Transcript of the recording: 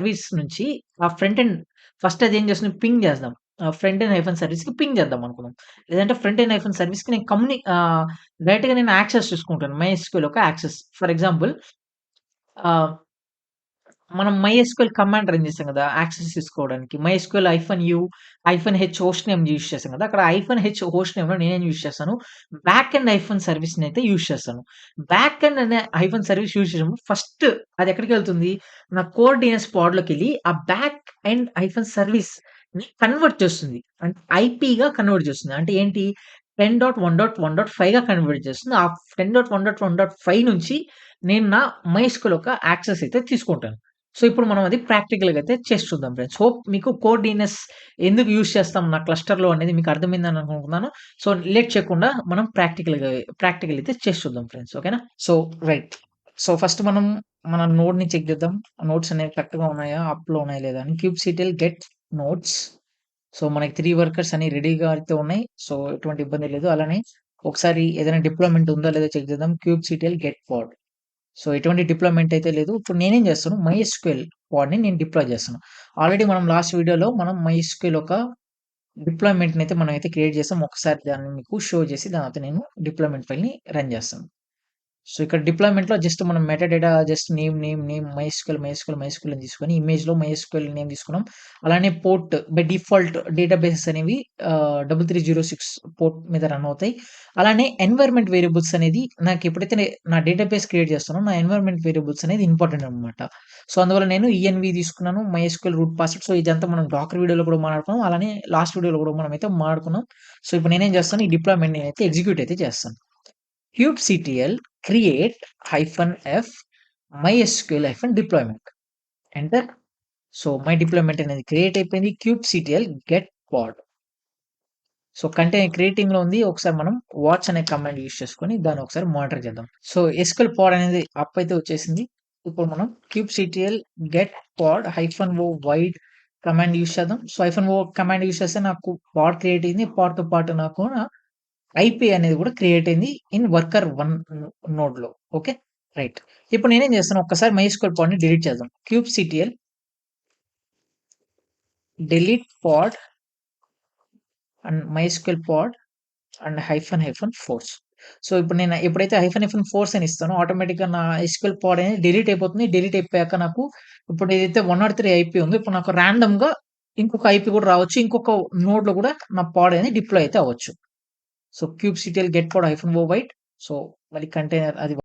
Service నుంచి ఆ front end first అదేం చేస్తుంది పింగ్ చేద్దాం. ఫ్రంట్ ఎండ్ హైఫన్ సర్వీస్‌కి పింగ్ చేద్దాం అనుకుందాం. లేదంటే ఫ్రంట్ ఎండ్ హైఫన్ సర్వీస్‌కి నేను డైరెక్ట్‌గా నేను యాక్సెస్ తీసుకుంటాను. మైఎస్‌క్యూఎల్ యొక్క యాక్సెస్. ఫర్ ఎగ్జాంపుల్ ఆహ్, మనం మైఎస్‌క్యూఎల్ కమాండ్ రన్ చేసాం కదా! యాక్సెస్ తీసుకోవడానికి. MySQL -H host name use చేసాం కదా! అక్కడ -హెచ్ హోస్ట్ నేమ్‌లో నేనేం యూజ్ చేస్తాను, బ్యాక్ ఎండ్ హైఫన్ సర్వీస్‌నైతే యూజ్ చేస్తాను. బ్యాక్ ఎండ్ అనే హైఫన్ సర్వీస్ యూజ్ చేసినప్పుడు ఫస్ట్ అది ఎక్కడికెళ్తుంది, నా కోర్ డీఎన్ఎస్ పాడ్‌లోకెళ్ళి ఆ బ్యాక్ ఎండ్ హైఫన్ సర్వీస్‌ని కన్వర్ట్ చేస్తుంది. అంటే ఐపీగా కన్వర్ట్ చేస్తుంది. అంటే ఏంటి 10.1.1.5గా కన్వర్ట్ చేస్తుంది. ఆ 10.1.1.5 నుంచి నేను నా మైస్క్యూఎల్ యొక్క యాక్సెస్ అయితే తీసుకుంటాను. సో, ఇప్పుడు మనం అది ప్రాక్టికల్‌గా అయితే చేసి చూద్దాం ఫ్రెండ్స్. హోప్ మీకు కోర్ డీఎన్ఎస్ ఎందుకు యూజ్ చేస్తాం నా క్లస్టర్‌లో అనేది మీకు అర్థమైందని అనుకుంటున్నాను. సో, లేట్ చేయకుండా మనం ప్రాక్టికల్ అయితే చేసి చూద్దాం ఫ్రెండ్స్. ఓకేనా? So, right. సో, ఫస్ట్ మనం మన నోడ్‌ని చెక్ చేద్దాం. నోడ్స్ అనేవి కరెక్ట్‌గా ఉన్నాయా? అప్‌లో ఉన్నాయా లేదా అని kubectl గెట్ నోడ్స్. సో, మనకి 3 వర్కర్స్ అని రెడీగా అయితే ఉన్నాయి. సో, ఎటువంటి ఇబ్బంది లేదు. అలానే ఒకసారి ఏదైనా డిప్లాయ్‌మెంట్ ఉందా లేదా చెక్ చేద్దాం. kubectl గెట్ పాడ్. సో, ఎటువంటి డిప్లాయ్‌మెంట్ అయితే లేదు. ఇప్పుడు నేనేం చేస్తాను మైఎస్‌క్యూఎల్ పాడ్‌ని నేను డిప్లాయ్ చేస్తాను. ఆల్రెడీ మనం లాస్ట్ వీడియోలో మనం మైఎస్‌క్యూఎల్ ఒక డిప్లాయ్‌మెంట్‌నయితే మనమైతే క్రియేట్ చేసాం. ఒకసారి దాన్ని మీకు షో చేసి దాని తర్వాత నేను డిప్లాయ్‌మెంట్ ఫైల్‌ని రన్ చేస్తాను. సో, ఇక్కడ డిప్లాయ్‌మెంట్‌లో జస్ట్ మనం మెటాడేటా జస్ట్ నేమ్ మైఎస్‌క్యూఎల్ అని తీసుకొని ఇమేజ్‌లో మైఎస్‌క్యూఎల్ నేమ్ తీసుకున్నాం. అలానే పోర్ట్ బై డిఫాల్ట్ డేటాబేసెస్ అనేవి 3306 పోర్ట్ మీద రన్ అవుతాయి. అలానే ఎన్వైర్న్‌మెంట్ వేరియబుల్స్ అనేది నాకు ఎప్పుడైతే నా డేటాబేస్ క్రియేట్ చేస్తానో నా ఎన్వైర్న్‌మెంట్ వేరియబుల్స్ అనేది ఇంపార్టెంట్ అన్నమాట. సో, అందువల్ల నేను ఈఎన్‌వి తీసుకున్నాను. MySQL route password. సో, ఇదంతా మనం డాకర్ వీడియోలో కూడా మాట్లాడుకున్నాం. అలానే లాస్ట్ వీడియోలో కూడా మనమైతే మాట్లాడుకున్నాం. సో, ఇప్పుడు నేనేం చేస్తాను ఈ డిప్లాయ్‌మెంట్ నేనైతే ఎగ్జిక్యూట్ అయితే చేస్తాను. kubectl create -f mysql -deployment. Enter. So, my deployment అనేది క్రియేట్ అయిపోయింది. kubectl గెట్ పాడ్. సో, క్రియేటింగ్‌లో ఉంది. ఒకసారి మనం వాచ్ అనే కమాండ్ యూజ్ చేసుకొని దాన్ని ఒకసారి మానిటర్ చేద్దాం. సో, ఎస్‌క్యూఎల్ పాడ్ అనేది అప్ అయితే వచ్చేసింది. ఇప్పుడు మనం kubectl గెట్ పాడ్ -o వైడ్ కమాండ్ యూజ్ చేద్దాం. సో, -o కమాండ్ యూజ్ చేస్తే నాకు పాడ్ క్రియేట్ అయింది. పాడ్‌తో పాటు నాకు ఐపీ అనేది కూడా క్రియేట్ అయింది ఇన్ వర్కర్ 1 నోడ్‌లో. ఓకే. రైట్. ఇప్పుడు నేనేం చేస్తాను ఒక్కసారి మైస్క్యూఎల్ పాడ్‌ని డిలీట్ చేద్దాం. kubectl delete pod and MySQL pod and -force. So, ఇప్పుడు నేను ఎప్పుడైతే -ఫోర్స్ అని ఇస్తానో ఆటోమేటిక్‌గా నా ఎస్‌క్యూఎల్ పాడ్ అనేది డిలీట్ అయిపోతుంది. డిలీట్ అయిపోయాక నాకు ఇప్పుడు ఏదైతే 103 ఐపీ ఉందో ఇప్పుడు నాకు రాండమ్‌గా ఇంకొక ఐపీ కూడా రావచ్చు. ఇంకొక నోడ్‌లో కూడా నా పాడ్ అనేది డిప్లాయ్ అయితే అవ్వచ్చు. సో, kubectl గెట్ పాడ్ -o వైడ్. సో, మళ్ళీ కంటైనర్ అది